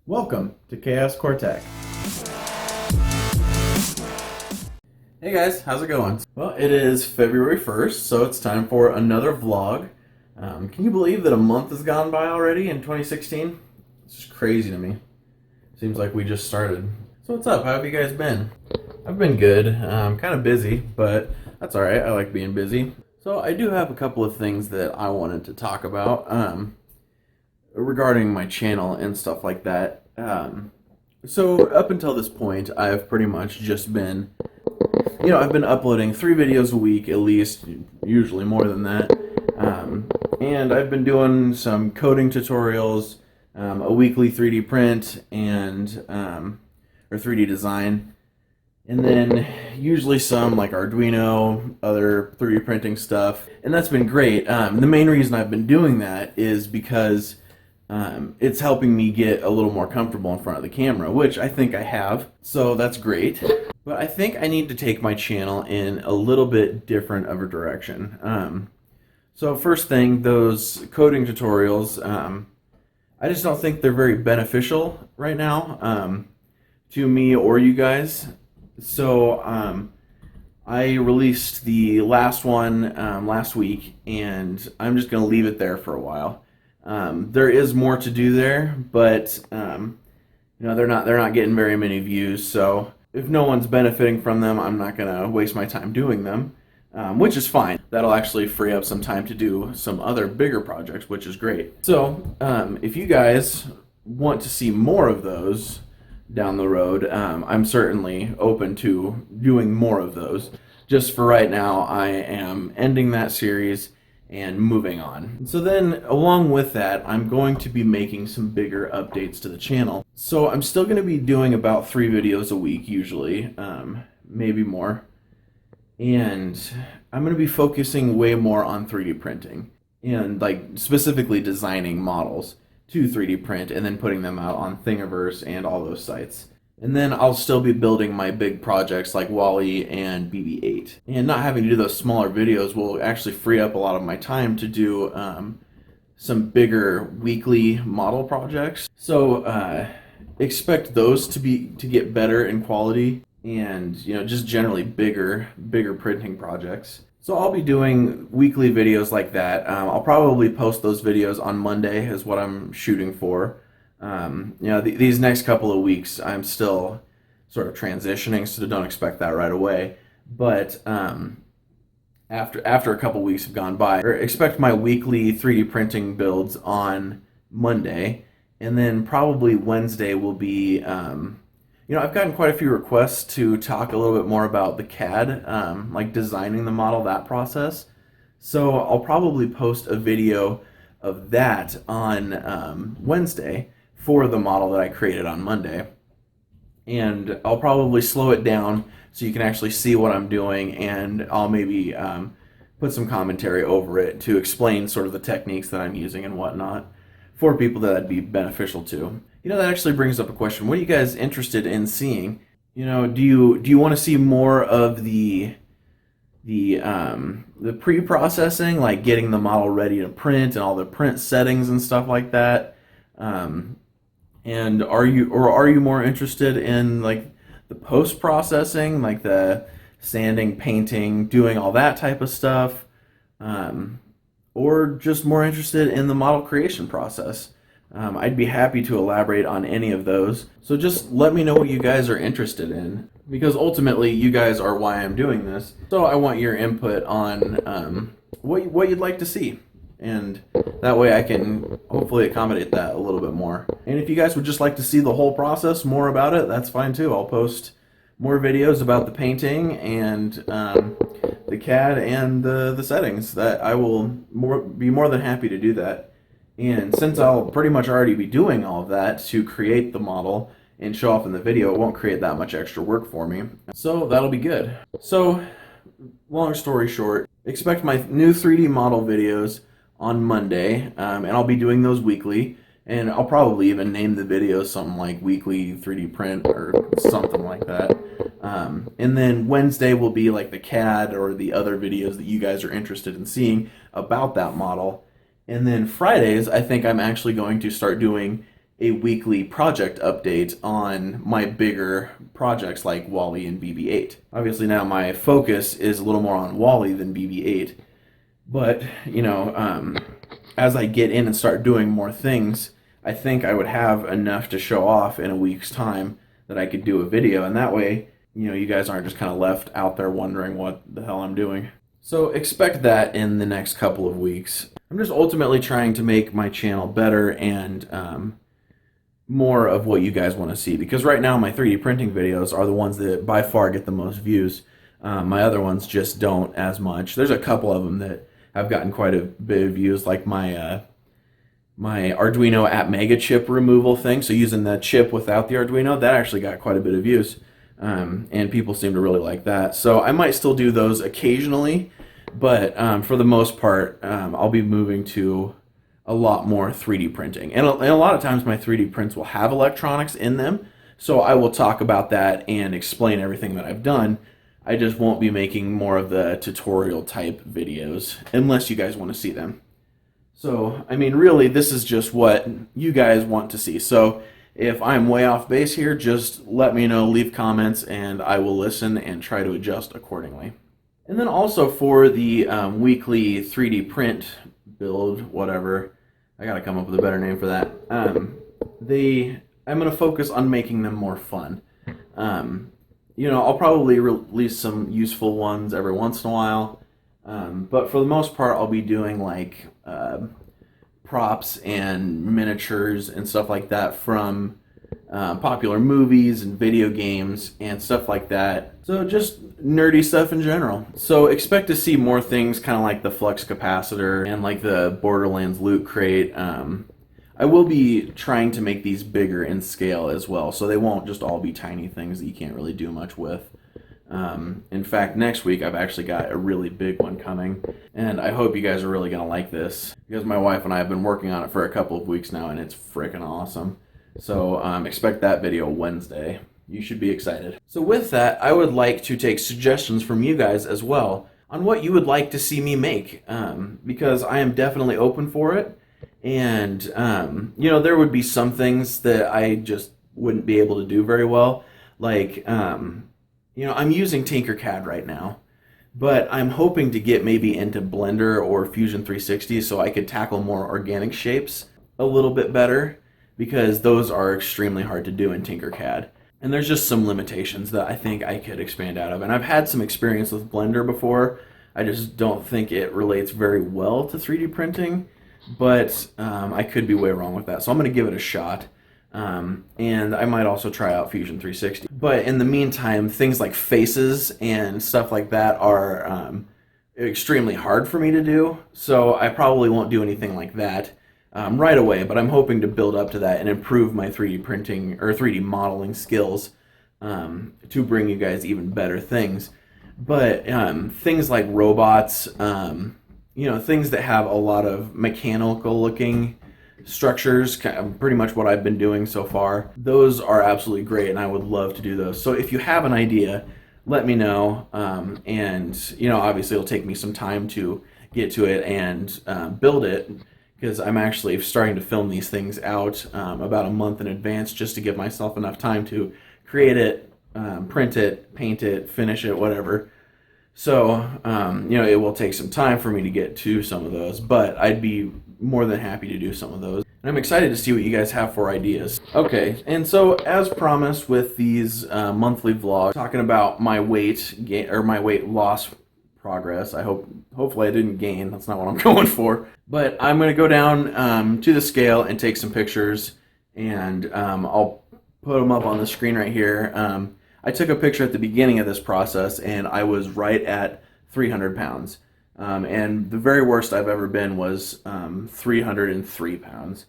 Welcome to Chaos Cortec. Hey guys, how's it going? Well, it is February 1st, so it's time for another vlog. Can you believe that a month has gone by already in 2016? It's just crazy to me. Seems like we just started. So what's up? How have you guys been? I've been good. Kind of busy, but that's alright. I like being busy. So I do have a couple of things that I wanted to talk about. Regarding my channel and stuff like that. So up until this point, I've pretty much just been, I've been uploading 3 videos a week at least, usually more than that. And I've been doing some coding tutorials, a weekly 3D print and or 3D design, and then usually some like Arduino, other 3D printing stuff, and that's been great. The main reason I've been doing that is because it's helping me get a little more comfortable in front of the camera, which I think I have, so that's great. But I think I need to take my channel in a little bit different of a direction. So first thing, those coding tutorials, I just don't think they're very beneficial right now to me or you guys. So I released the last one last week, and I'm just going to leave it there for a while. There is more to do there, but they're not getting very many views. So if no one's benefiting from them, I'm not gonna waste my time doing them, which is fine. That'll actually free up some time to do some other bigger projects, which is great. So if you guys want to see more of those down the road, I'm certainly open to doing more of those. Just for right now, I am ending that series and moving on. So then, along with that, I'm going to be making some bigger updates to the channel. So I'm still going to be doing about 3 videos a week, usually, maybe more. And I'm going to be focusing way more on 3D printing, and like specifically designing models to 3D print and then putting them out on Thingiverse and all those sites. And then I'll still be building my big projects like Wally and BB-8. And not having to do those smaller videos will actually free up a lot of my time to do some bigger weekly model projects. So expect those to get better in quality, and just generally bigger printing projects. So I'll be doing weekly videos like that. I'll probably post those videos on Monday is what I'm shooting for. These next couple of weeks, I'm still sort of transitioning, so don't expect that right away. But after a couple weeks have gone by, expect my weekly 3D printing builds on Monday, and then probably Wednesday will be. I've gotten quite a few requests to talk a little bit more about the CAD, like designing the model, that process. So I'll probably post a video of that on Wednesday for the model that I created on Monday. And I'll probably slow it down so you can actually see what I'm doing, and I'll maybe put some commentary over it to explain sort of the techniques that I'm using and whatnot for people that that'd be beneficial to. That actually brings up a question. What are you guys interested in seeing? Do you want to see more of the pre-processing, like getting the model ready to print and all the print settings and stuff like that? And are you more interested in like the post-processing, like the sanding, painting, doing all that type of stuff? Or just more interested in the model creation process? I'd be happy to elaborate on any of those. So just let me know what you guys are interested in, because ultimately you guys are why I'm doing this. So I want your input on what you'd like to see, and that way I can hopefully accommodate that a little bit more. And if you guys would just like to see the whole process, more about it, that's fine too. I'll post more videos about the painting and the CAD and the settings. That I will be more than happy to do that. And since I'll pretty much already be doing all of that to create the model and show off in the video, it won't create that much extra work for me. So that'll be good. So, long story short, expect my new 3D model videos on Monday, and I'll be doing those weekly. And I'll probably even name the video something like Weekly 3D Print or something like that. And then Wednesday will be like the CAD or the other videos that you guys are interested in seeing about that model. And then Fridays, I think I'm actually going to start doing a weekly project update on my bigger projects like Wally and BB-8. Obviously now my focus is a little more on Wally than BB-8, but as I get in and start doing more things, I think I would have enough to show off in a week's time that I could do a video, and that way, you guys aren't just kind of left out there wondering what the hell I'm doing. So expect that in the next couple of weeks. I'm just ultimately trying to make my channel better and more of what you guys want to see, because right now my 3D printing videos are the ones that by far get the most views. My other ones just don't as much. There's a couple of them that have gotten quite a bit of views, like my my Arduino app Mega chip removal thing. So using the chip without the Arduino, that actually got quite a bit of views, and people seem to really like that. So I might still do those occasionally, but for the most part, I'll be moving to a lot more 3D printing. And a lot of times my 3D prints will have electronics in them, so I will talk about that and explain everything that I've done. I just won't be making more of the tutorial type videos unless you guys want to see them. So, I mean, really, this is just what you guys want to see. So if I'm way off base here, just let me know, leave comments, and I will listen and try to adjust accordingly. And then also for the weekly 3D print build, whatever, I gotta come up with a better name for that. I'm gonna focus on making them more fun. I'll probably release some useful ones every once in a while, but for the most part, I'll be doing like props and miniatures and stuff like that from popular movies and video games and stuff like that. So just nerdy stuff in general. So expect to see more things kind of like the flux capacitor and like the Borderlands loot crate. I will be trying to make these bigger in scale as well, so they won't just all be tiny things that you can't really do much with. In fact, next week I've actually got a really big one coming, and I hope you guys are really gonna like this, because my wife and I have been working on it for a couple of weeks now, and it's freaking awesome. So expect that video Wednesday. You should be excited. So with that, I would like to take suggestions from you guys as well on what you would like to see me make, because I am definitely open for it. And there would be some things that I just wouldn't be able to do very well, like I'm using Tinkercad right now, but I'm hoping to get maybe into Blender or Fusion 360 so I could tackle more organic shapes a little bit better, because those are extremely hard to do in Tinkercad. And there's just some limitations that I think I could expand out of. And I've had some experience with Blender before. I just don't think it relates very well to 3D printing, but I could be way wrong with that. So I'm going to give it a shot. And I might also try out Fusion 360. But in the meantime, things like faces and stuff like that are extremely hard for me to do. So I probably won't do anything like that right away, but I'm hoping to build up to that and improve my 3D printing or 3D modeling skills to bring you guys even better things. But things like robots, things that have a lot of mechanical looking structures, pretty much what I've been doing so far, those are absolutely great, and I would love to do those. So if you have an idea, let me know, and obviously it'll take me some time to get to it and build it, because I'm actually starting to film these things out about a month in advance, just to give myself enough time to create it, print it, paint it, finish it, whatever. So, it will take some time for me to get to some of those, but I'd be more than happy to do some of those. And I'm excited to see what you guys have for ideas. Okay, and so as promised with these monthly vlogs, talking about my weight gain or my weight loss progress. Hopefully I didn't gain. That's not what I'm going for. But I'm going to go down to the scale and take some pictures, and I'll put them up on the screen right here. I took a picture at the beginning of this process, and I was right at 300 pounds. And the very worst I've ever been was 303 pounds.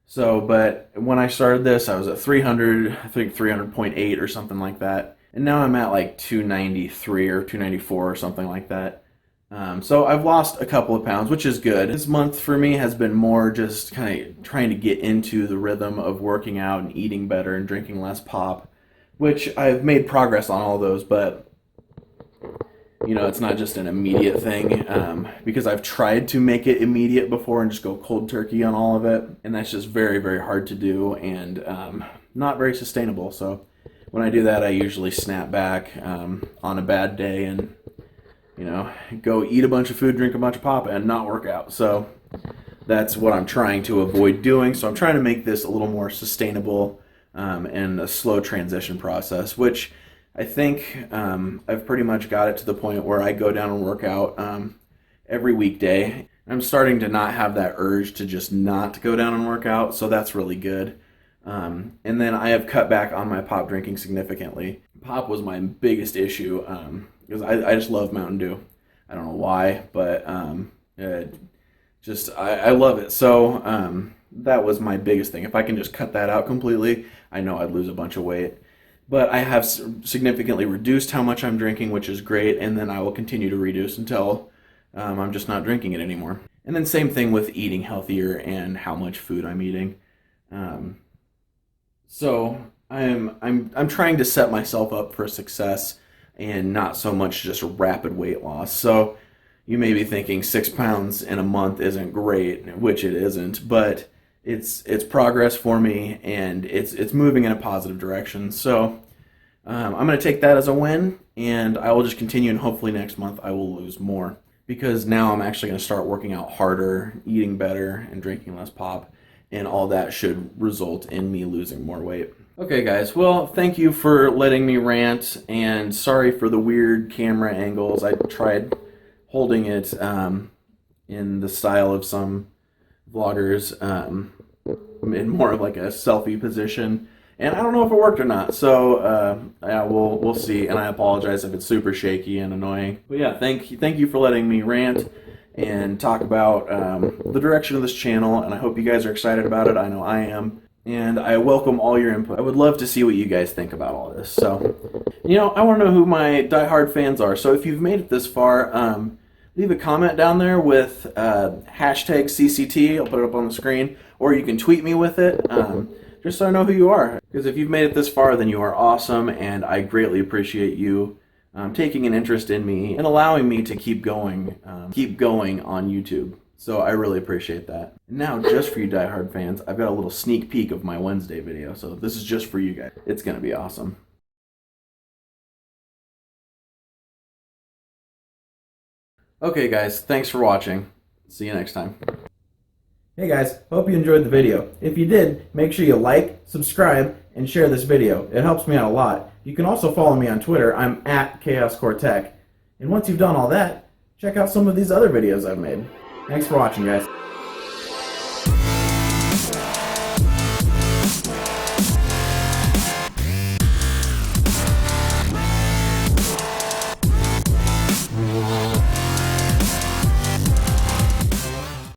So, but when I started this, I was at 300, I think 300.8 or something like that. And now I'm at like 293 or 294 or something like that. So I've lost a couple of pounds, which is good. This month for me has been more just kind of trying to get into the rhythm of working out and eating better and drinking less pop, which I've made progress on all those, but You know, it's not just an immediate thing, because I've tried to make it immediate before and just go cold turkey on all of it, and that's just very, very hard to do and not very sustainable. So when I do that, I usually snap back on a bad day and, you know, go eat a bunch of food, drink a bunch of pop, and not work out. So that's what I'm trying to avoid doing. So I'm trying to make this a little more sustainable and a slow transition process, which I think I've pretty much got it to the point where I go down and work out every weekday. I'm starting to not have that urge to just not go down and work out, so that's really good. And then I have cut back on my pop drinking significantly. Pop was my biggest issue because I just love Mountain Dew. I don't know why, but I love it. So that was my biggest thing. If I can just cut that out completely, I know I'd lose a bunch of weight. But I have significantly reduced how much I'm drinking, which is great, and then I will continue to reduce until I'm just not drinking it anymore. And then same thing with eating healthier and how much food I'm eating. So I'm trying to set myself up for success and not so much just rapid weight loss. So you may be thinking 6 pounds in a month isn't great, which it isn't, but it's progress for me, and it's moving in a positive direction. So I'm going to take that as a win, and I will just continue, and hopefully next month I will lose more, because now I'm actually going to start working out harder, eating better, and drinking less pop, and all that should result in me losing more weight. Okay guys, well, thank you for letting me rant, and sorry for the weird camera angles. I tried holding it in the style of some vloggers, in more of like a selfie position, and I don't know if it worked or not. So yeah, we'll see. And I apologize if it's super shaky and annoying. But yeah, thank you for letting me rant and talk about the direction of this channel. And I hope you guys are excited about it. I know I am. And I welcome all your input. I would love to see what you guys think about all this. So, you know, I want to know who my diehard fans are. So if you've made it this far, leave a comment down there with hashtag CCT. I'll put it up on the screen. Or you can tweet me with it, just so I know who you are. Because if you've made it this far, then you are awesome, and I greatly appreciate you taking an interest in me and allowing me to keep going on YouTube. So I really appreciate that. And now, just for you diehard fans, I've got a little sneak peek of my Wednesday video. So this is just for you guys. It's going to be awesome. Okay guys, thanks for watching. See you next time. Hey guys, hope you enjoyed the video. If you did, make sure you like, subscribe, and share this video. It helps me out a lot. You can also follow me on Twitter. I'm at ChaosCoreTech. And once you've done all that, check out some of these other videos I've made. Thanks for watching, guys.